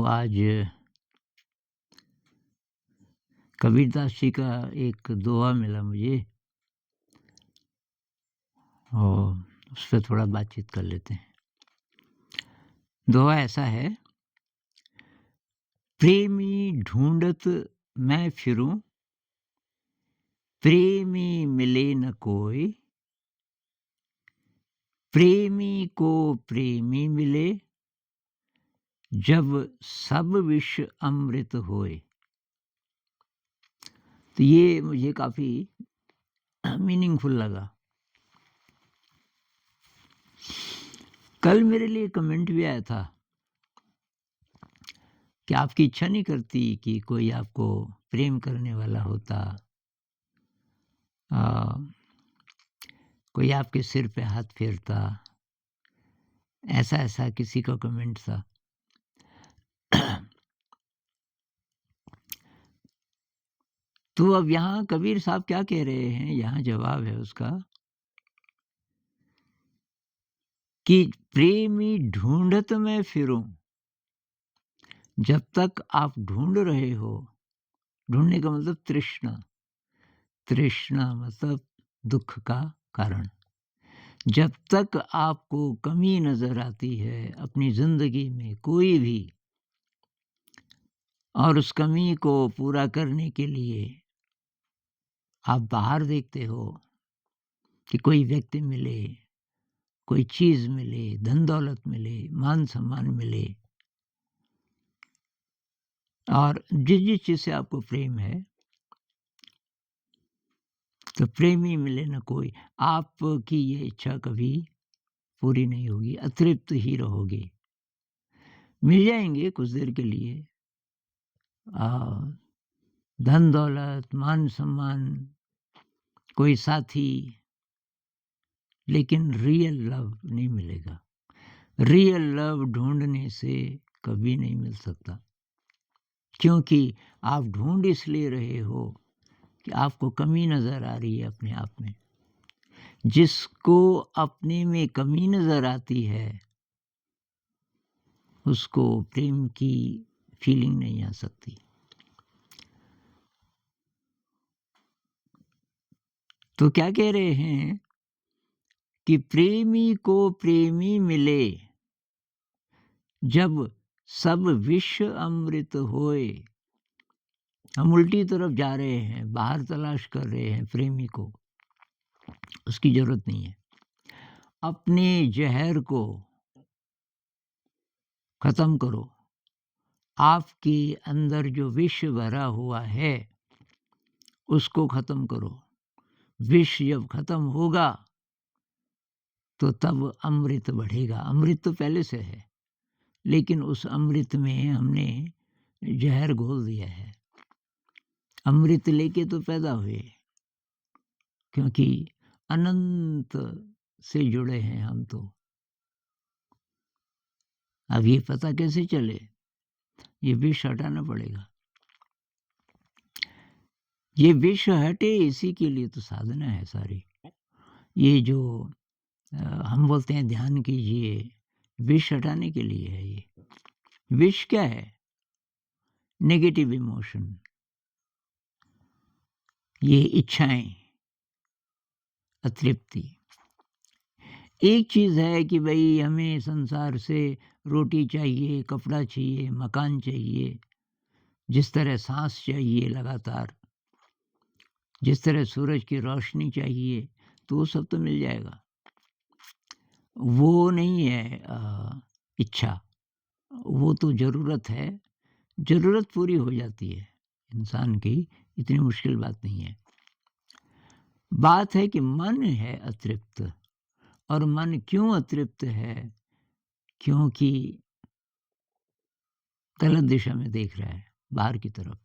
आज कबीरदास जी का एक दोहा मिला मुझे और उस पे थोड़ा बातचीत कर लेते हैं। दोहा ऐसा है, प्रेमी ढूंढत मैं फिरूं, प्रेमी मिले न कोई, प्रेमी को प्रेमी मिले, जब सब विष अमृत होए। तो ये मुझे काफ़ी मीनिंगफुल लगा। कल मेरे लिए कमेंट भी आया था कि आपकी इच्छा नहीं करती कि कोई आपको प्रेम करने वाला होता, कोई आपके सिर पे हाथ फेरता, ऐसा किसी का कमेंट था। तो अब यहाँ कबीर साहब क्या कह रहे हैं, यहाँ जवाब है उसका कि प्रेमी ढूंढत मैं फिरूं। जब तक आप ढूंढ रहे हो, ढूंढने का मतलब तृष्णा, तृष्णा मतलब दुख का कारण। जब तक आपको कमी नजर आती है अपनी जिंदगी में कोई भी, और उस कमी को पूरा करने के लिए आप बाहर देखते हो कि कोई व्यक्ति मिले, कोई चीज मिले, धन दौलत मिले, मान सम्मान मिले, और जिस जिस चीज से आपको प्रेम है, तो प्रेमी मिले न कोई, आपकी ये इच्छा कभी पूरी नहीं होगी, अतृप्त ही रहोगे। मिल जाएंगे कुछ देर के लिए धन दौलत, मान सम्मान, कोई साथी, लेकिन रियल लव नहीं मिलेगा। रियल लव ढूंढने से कभी नहीं मिल सकता, क्योंकि आप ढूंढ इसलिए रहे हो कि आपको कमी नजर आ रही है अपने आप में। जिसको अपने में कमी नजर आती है उसको प्रेम की फीलिंग नहीं आ सकती। तो क्या कह रहे हैं कि प्रेमी को प्रेमी मिले, जब सब विश्व अमृत होए। हम उल्टी तरफ जा रहे हैं, बाहर तलाश कर रहे हैं प्रेमी को, उसकी जरूरत नहीं है। अपने जहर को खत्म करो, आपके अंदर जो विष भरा हुआ है उसको खत्म करो। विष जब खत्म होगा तो तब अमृत बढ़ेगा। अमृत तो पहले से है, लेकिन उस अमृत में हमने जहर घोल दिया है। अमृत लेके तो पैदा हुए, क्योंकि अनंत से जुड़े हैं हम। तो अब ये पता कैसे चले, ये विष हटाना पड़ेगा। ये विष हटे, इसी के लिए तो साधना है सारी। ये जो हम बोलते हैं ध्यान कीजिए, विष हटाने के लिए है। ये विष क्या है? नेगेटिव इमोशन, ये इच्छाएं, अतृप्ति। एक चीज है कि भाई हमें संसार से रोटी चाहिए, कपड़ा चाहिए, मकान चाहिए, जिस तरह सांस चाहिए लगातार, जिस तरह सूरज की रोशनी चाहिए, तो वो सब तो मिल जाएगा। वो नहीं है इच्छा, वो तो जरूरत है। जरूरत पूरी हो जाती है इंसान की, इतनी मुश्किल बात नहीं है। बात है कि मन है अतृप्त। और मन क्यों अतृप्त है? क्योंकि गलत दिशा में देख रहा है, बाहर की तरफ।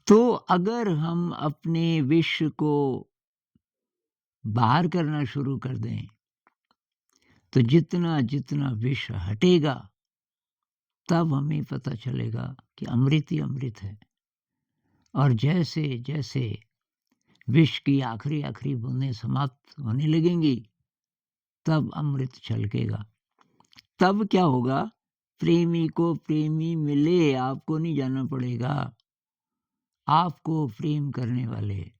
तो अगर हम अपने विश्व को बाहर करना शुरू कर दें, तो जितना जितना विष हटेगा, तब हमें पता चलेगा कि अमृत ही अमृत है। और जैसे जैसे विष की आखिरी आखिरी बूंदें समाप्त होने लगेंगी, तब अमृत छलकेगा। तब क्या होगा, प्रेमी को प्रेमी मिले, आपको नहीं जाना पड़ेगा। आपको प्रेम करने वाले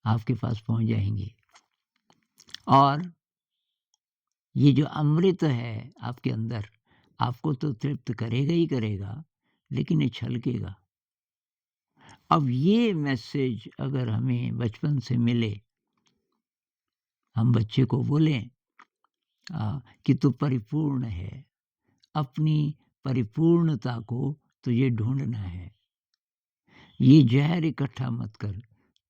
आपके पास पहुँच जाएँगे। और ये जो अमृत है आपके अंदर, आपको तो तृप्त करेगा ही करेगा, लेकिन ये छलकेगा। अब ये मैसेज अगर हमें बचपन से मिले, हम बच्चे को बोलें कि तू परिपूर्ण है, अपनी परिपूर्णता को तुझे ढूँढना है। ये ज़हर इकट्ठा मत कर,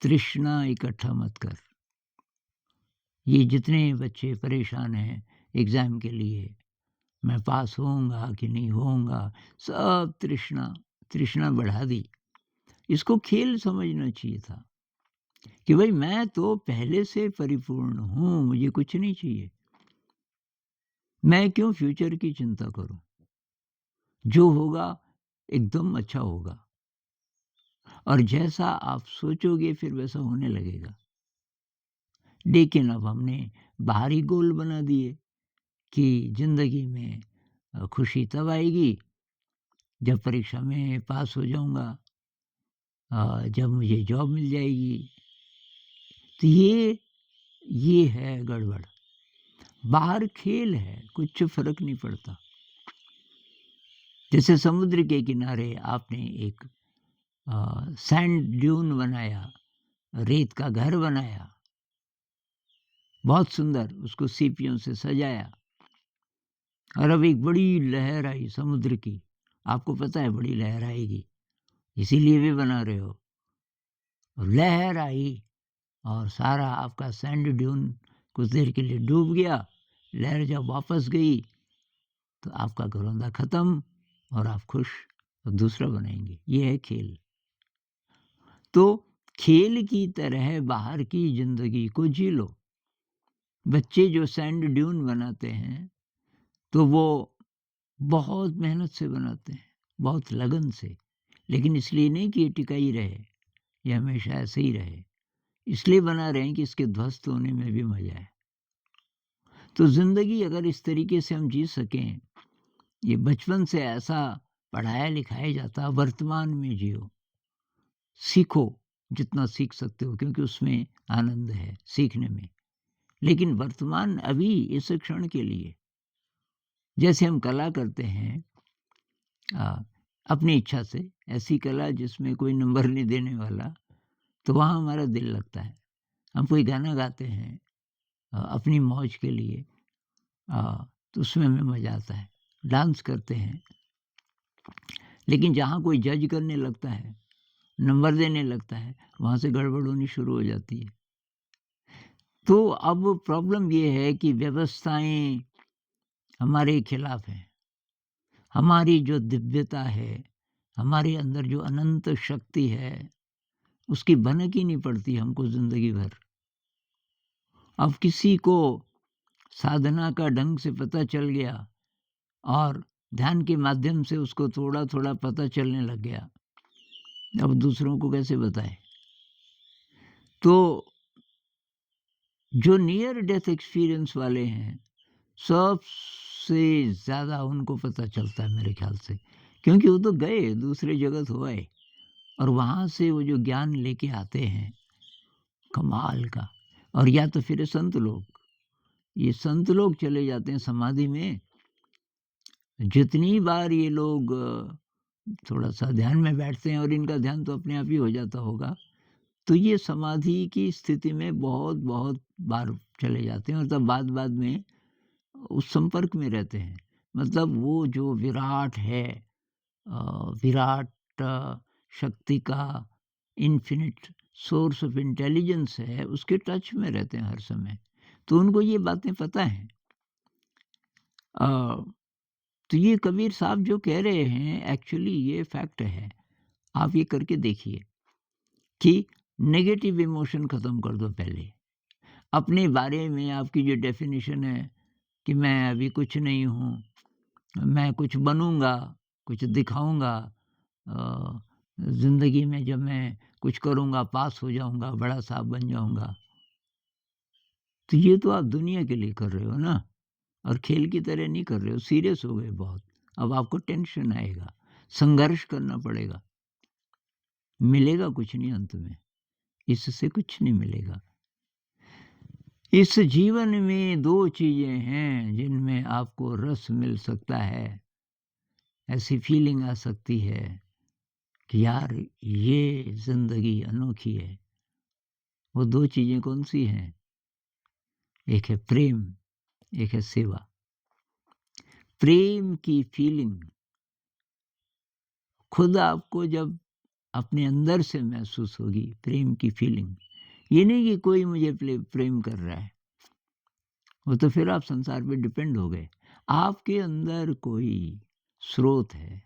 तृष्णा इकट्ठा मत कर। ये जितने बच्चे परेशान हैं एग्ज़ाम के लिए, मैं पास होऊँगा कि नहीं होऊँगा, सब तृष्णा बढ़ा दी। इसको खेल समझना चाहिए था कि भई मैं तो पहले से परिपूर्ण हूँ, मुझे कुछ नहीं चाहिए। मैं क्यों फ्यूचर की चिंता करूँ? जो होगा एकदम अच्छा होगा और जैसा आप सोचोगे फिर वैसा होने लगेगा। लेकिन अब हमने बाहरी गोल बना दिए कि ज़िंदगी में खुशी तब आएगी जब परीक्षा में पास हो जाऊँगा, जब मुझे जॉब मिल जाएगी। तो ये है गड़बड़। बाहर खेल है, कुछ फ़र्क नहीं पड़ता। जैसे समुद्र के किनारे आपने एक सैंड ड्यून बनाया, रेत का घर बनाया, बहुत सुंदर उसको सीपियों से सजाया और अब एक बड़ी लहर आई समुद्र की। आपको पता है बड़ी लहर आएगी, इसीलिए भी बना रहे हो। लहर आई और सारा आपका सैंड ड्यून कुछ देर के लिए डूब गया। लहर जब वापस गई तो आपका घरौंदा ख़त्म और आप खुश और दूसरा बनाएँगे। ये है खेल। तो खेल की तरह बाहर की ज़िंदगी को जी लो। बच्चे जो सैंड ड्यून बनाते हैं, तो वो बहुत मेहनत से बनाते हैं, बहुत लगन से। लेकिन इसलिए नहीं कि ये टिका ही रहे, ये हमेशा ऐसे ही रहे। इसलिए बना रहे हैं कि इसके ध्वस्त होने में भी मज़ा है। तो ज़िंदगी अगर इस तरीके से हम जी सकें, ये बचपन से ऐसा पढ़ाया-लिखाया जाता, वर्तमान में जियो। सीखो जितना सीख सकते हो क्योंकि उसमें आनंद है सीखने में। लेकिन वर्तमान अभी इस क्षण के लिए, जैसे हम कला करते हैं अपनी इच्छा से, ऐसी कला जिसमें कोई नंबर नहीं देने वाला, तो वहाँ हमारा दिल लगता है। हम कोई गाना गाते हैं अपनी मौज के लिए, तो उसमें हमें मज़ा आता है। डांस करते हैं, लेकिन जहाँ कोई जज करने लगता है, नंबर देने लगता है, वहाँ से गड़बड़ होनी शुरू हो जाती है। तो अब प्रॉब्लम ये है कि व्यवस्थाएँ हमारे खिलाफ हैं। हमारी जो दिव्यता है, हमारे अंदर जो अनंत शक्ति है, उसकी भनक ही नहीं पड़ती हमको ज़िंदगी भर। अब किसी को साधना का ढंग से पता चल गया और ध्यान के माध्यम से उसको थोड़ा-थोड़ा पता चलने लग गया। अब दूसरों को कैसे बताए? तो जो नियर डेथ एक्सपीरियंस वाले हैं, सबसे ज़्यादा उनको पता चलता है मेरे ख़्याल से। क्योंकि वो तो गए, दूसरे जगत हो आए और वहाँ से वो जो ज्ञान लेके आते हैं, कमाल का। और या तो फिर संत लोग, ये संत लोग चले जाते हैं समाधि में। जितनी बार ये लोग थोड़ा-सा ध्यान में बैठते हैं और इनका ध्यान तो अपने आप ही हो जाता होगा, तो ये समाधि की स्थिति में बहुत-बहुत बार चले जाते हैं और तब बाद-बाद में उस संपर्क में रहते हैं। मतलब वो जो विराट है, विराट शक्ति का इन्फिनिट सोर्स ऑफ इंटेलिजेंस है, उसके टच में रहते हैं हर समय। तो उनको ये बातें पता हैं। अ, तो ये कबीर साहब जो कह रहे हैं एक्चुअली ये फैक्ट है। आप ये करके देखिए कि नेगेटिव इमोशन ख़त्म कर दो पहले। अपने बारे में आपकी जो डेफ़िनिशन है कि मैं अभी कुछ नहीं हूँ, मैं कुछ बनूँगा, कुछ दिखाऊँगा, अ, ज़िंदगी में जब मैं कुछ करूँगा, पास हो जाऊँगा, बड़ा साहब बन जाऊँगा। तो ये तो आप दुनिया के लिए कर रहे हो ना, और खेल की तरह नहीं कर रहे हो, सीरियस हो गए बहुत। अब आपको टेंशन आएगा, संघर्ष करना पड़ेगा, मिलेगा कुछ नहीं अंत में, इससे कुछ नहीं मिलेगा। इस जीवन में 2 चीज़ें हैं जिनमें आपको रस मिल सकता है, ऐसी फीलिंग आ सकती है कि यार ये ज़िंदगी अनोखी है। वो 2 चीज़ें कौन-सी हैं? एक है प्रेम, एक है सेवा। प्रेम की फीलिंग खुद आपको जब अपने अंदर से महसूस होगी, प्रेम की फीलिंग। ये नहीं कि कोई मुझे प्रेम कर रहा है, वो तो फिर आप संसार पे डिपेंड हो गए। आपके अंदर कोई स्रोत है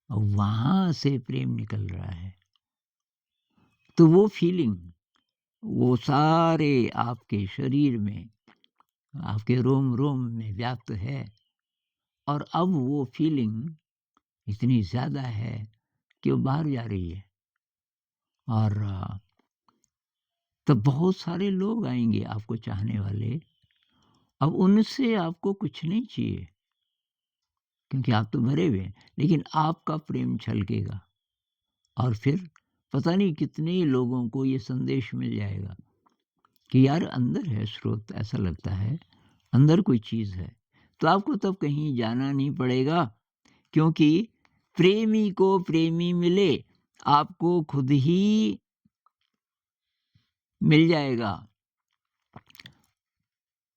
और वहाँ से प्रेम निकल रहा है। तो वो फीलिंग, वो सारे आपके शरीर में, आपके रोम-रोम में व्याप्त है और अब वो फीलिंग इतनी ज़्यादा है कि वो बाहर जा रही है। और तब बहुत सारे लोग आएँगे आपको चाहने वाले। अब उनसे आपको कुछ नहीं चाहिए, क्योंकि आप तो भरे हुए हैं, लेकिन आपका प्रेम छलकेगा और फिर पता नहीं कितने लोगों को ये संदेश मिल जाएगा कि यार अंदर है स्रोत, ऐसा लगता है, अंदर कोई चीज़ है। तो आपको तब कहीं जाना नहीं पड़ेगा, क्योंकि प्रेमी को प्रेमी मिले, आपको खुद ही मिल जाएगा।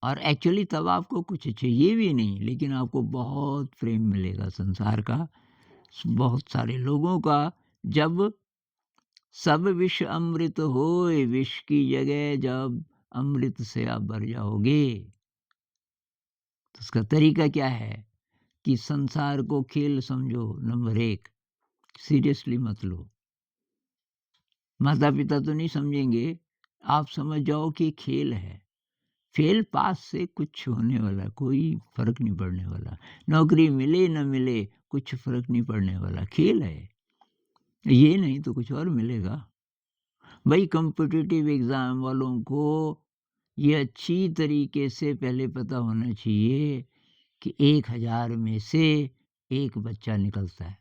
और एक्चुअली तब आपको कुछ चाहिए भी नहीं, लेकिन आपको बहुत प्रेम मिलेगा संसार का, बहुत सारे लोगों का। जब सब विष अमृत होए, विष की जगह जब अमृत से आप भर जाओगे, तो उसका तरीका क्या है कि संसार को खेल समझो। नंबर 1, सीरियसली मत लो। माता-पिता तो नहीं समझेंगे, आप समझ जाओ कि खेल है। फेल पास से कुछ होने वाला, कोई फ़र्क नहीं पड़ने वाला। नौकरी मिले न मिले, कुछ फ़र्क नहीं पड़ने वाला, खेल है। ये नहीं तो कुछ और मिलेगा। भई कॉम्पिटिटिव एग्ज़ाम वालों को ये अच्छी तरीके से पहले पता होना चाहिए कि 1000 में से 1 बच्चा निकलता है।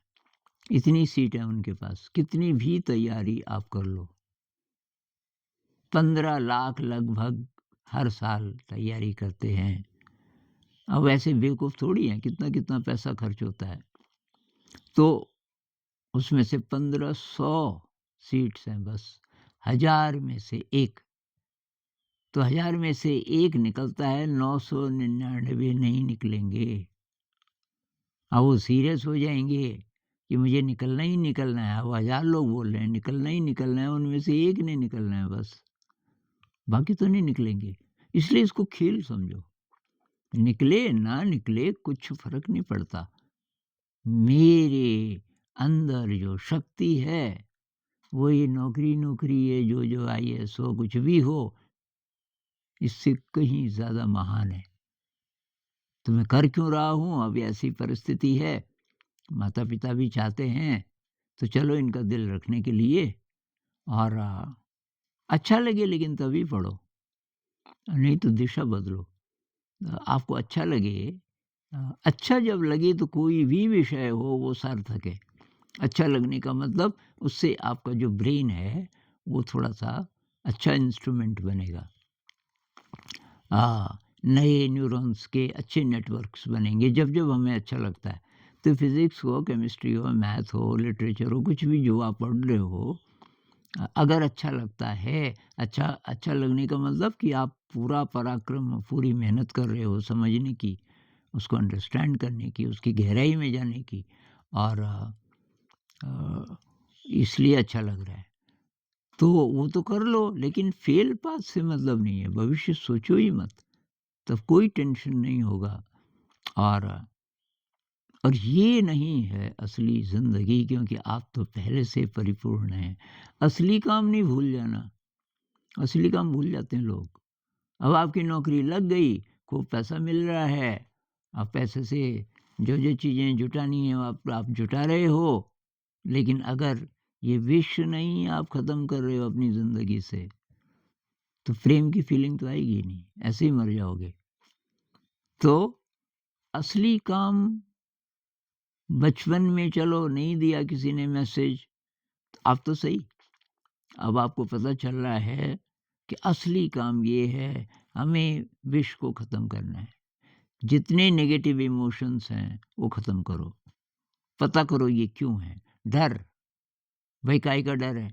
इतनी सीट है उनके पास, कितनी भी तैयारी आप कर लो। 15 लाख लगभग हर साल तैयारी करते हैं। अब ऐसे बेवकूफ़ थोड़ी हैं, कितना-कितना पैसा खर्च होता है। तो उसमें से 1500 सीट्स हैं बस, 1000 में से 1। तो 1000 में से 1 निकलता है, 999 नहीं निकलेंगे। अब वो सीरियस हो जाएँगे कि मुझे निकलना ही निकलना है। अब 1000 लोग बोल रहे हैं, निकलना ही निकलना है, उनमें से 1 ने निकलना है बस, बाकी तो नहीं निकलेंगे। इसलिए इसको खेल समझो। निकले, ना निकले कुछ फ़र्क नहीं पड़ता। मेरे अंदर जो शक्ति है, वो ये नौकरी-नोकरी ये जो आईएएस हो, कुछ भी हो, इससे कहीं ज़्यादा महान है। तो मैं कर क्यों रहा हूँ? अब ऐसी परिस्थिति है, माता-पिता भी चाहते हैं, तो चलो इनका दिल रखने के लिए। और अच्छा लगे लेकिन तभी पढ़ो, नहीं तो दिशा बदलो। आपको अच्छा लगे, अच्छा जब लगे तो कोई भी विषय हो वो सार्थक है। अच्छा लगने का मतलब उससे आपका जो ब्रेन है वो थोड़ा-सा अच्छा इंस्ट्रूमेंट बनेगा। नए न्यूरॉन्स के अच्छे नेटवर्क्स बनेंगे जब-जब हमें अच्छा लगता है। तो फिज़िक्स हो, केमिस्ट्री हो, मैथ हो, लिटरेचर हो, कुछ भी जो आप पढ़ रहे हो, अगर अच्छा लगता है, अच्छा अच्छा लगने का मतलब कि आप पूरा पराक्रम, पूरी मेहनत कर रहे हो समझने की, उसको अंडरस्टैंड करने की, उसकी गहराई में जाने की, और अ, इसलिए अच्छा लग रहा है। तो वो तो कर लो, लेकिन फ़ेल पास से मतलब नहीं है, भविष्य सोचो ही मत, तब कोई टेंशन नहीं होगा। और ये नहीं है असली ज़िंदगी, क्योंकि आप तो पहले से परिपूर्ण हैं। असली काम नहीं भूल जाना, असली काम भूल जाते हैं लोग। अब आपकी नौकरी लग गई, खूब पैसा मिल रहा है, अब पैसे से जो-जो चीज़ें जुटानी है आप जुटा रहे हो, लेकिन अगर ये विश नहीं आप ख़त्म कर रहे हो अपनी ज़िंदगी से, तो प्रेम की फीलिंग तो आएगी ही नहीं, ऐसे ही मर जाओगे। तो असली काम बचपन में चलो नहीं दिया किसी ने मैसेज, अब तो सही, अब आपको पता चल रहा है कि असली काम ये है, हमें विष को ख़त्म करना है। जितने नेगेटिव इमोशंस हैं, वो ख़त्म करो। पता करो ये क्यों है? डर, भई काहे का डर है?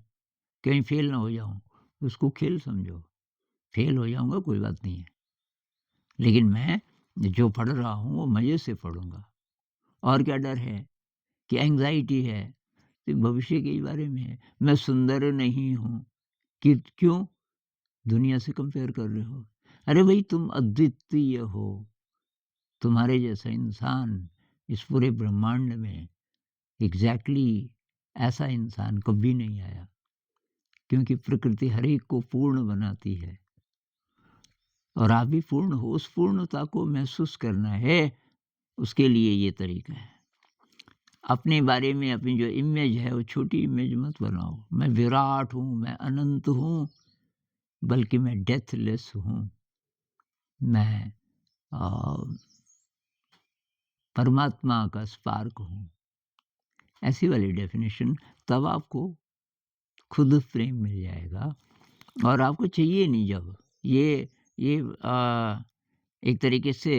कहीं फ़ेल ना हो जाऊँ, उसको खेल समझो। फ़ेल हो जाऊँगा कोई बात नहीं है, लेकिन मैं जो पढ़ रहा हूँ वो मज़े से पढ़ूँगा। और क्या डर है? कि एंग्ज़ायटी है, तो भविष्य के बारे में है। मैं सुंदर नहीं हूँ, कि क्यों? दुनिया से कंपेयर कर रहे हो। अरे भई तुम अद्वितीय हो, तुम्हारे जैसा इंसान इस पूरे ब्रह्मांड में एग्ज़ैक्टली ऐसा इंसान कभी नहीं आया, क्योंकि प्रकृति हर एक को पूर्ण बनाती है और आप भी पूर्ण हो। उस पूर्णता को महसूस करना है, उसके लिए ये तरीका है। अपने बारे में अपनी जो इमेज है, वो छोटी इमेज मत बनाओ। मैं विराट हूँ, मैं अनंत हूँ, बल्कि मैं डेथलेस हूँ। मैं अ, परमात्मा का स्पार्क हूँ। ऐसी वाली डेफ़िनेशन, तब आपको खुद प्रेम मिल जाएगा और आपको चाहिए नहीं जब। ये एक तरीके से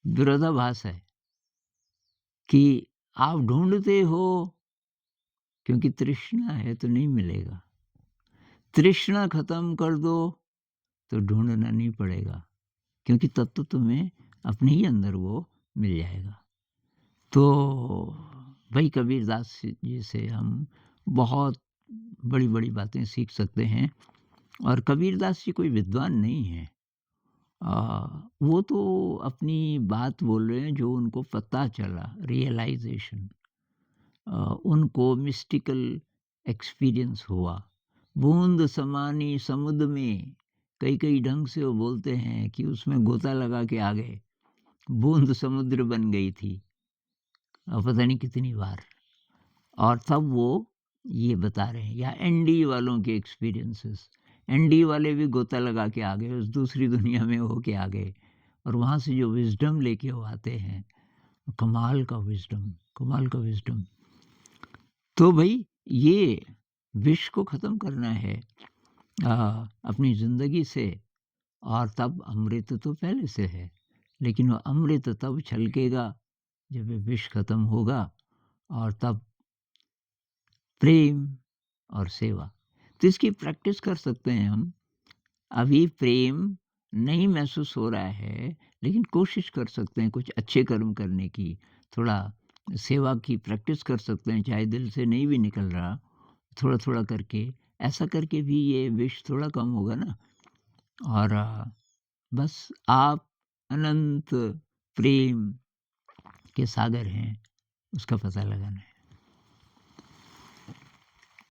विरोधाभास है कि आप ढूँढते हो क्योंकि तृष्णा है तो नहीं मिलेगा। तृष्णा खत्म कर दो तो ढूँढना नहीं पड़ेगा, क्योंकि तब तो तुम्हें अपने ही अंदर वो मिल जाएगा। तो भाई कबीरदास जी से हम बहुत बड़ी-बड़ी बातें सीख सकते हैं और कबीरदास जी कोई विद्वान नहीं हैं। वो तो अपनी बात बोल रहे हैं जो उनको पता चला, रियलाइज़ेशन। उनको मिस्टिकल एक्सपीरियंस हुआ। बूँद समानी समुद्र में, कई-कई ढंग से वो बोलते हैं कि उसमें गोता लगा के आ गए, बूँद समुद्र बन गई थी। पता नहीं कितनी बार। और तब वो ये बता रहे हैं, या एनडी वालों के एक्सपीरियंसेस। एनडी वाले भी गोता लगा के आ गए, उस दूसरी दुनिया में होके आ गए और वहाँ से जो विज़डम लेके वो आते हैं, कमाल का विज़डम, कमाल का विज़डम। तो भई ये विष को ख़त्म करना है अपनी ज़िंदगी से, और तब अमृत तो पहले से है, लेकिन वो अमृत तब छलकेगा जब ये विष ख़त्म होगा, और तब प्रेम और सेवा। तो इसकी प्रैक्टिस कर सकते हैं हम। अभी प्रेम नहीं महसूस हो रहा है, लेकिन कोशिश कर सकते हैं कुछ अच्छे कर्म करने की, थोड़ा सेवा की प्रैक्टिस कर सकते हैं, चाहे दिल से नहीं भी निकल रहा, थोड़ा-थोड़ा करके, ऐसा करके भी ये विष थोड़ा कम होगा ना। और बस आप अनंत प्रेम के सागर हैं, उसका पता लगाना है।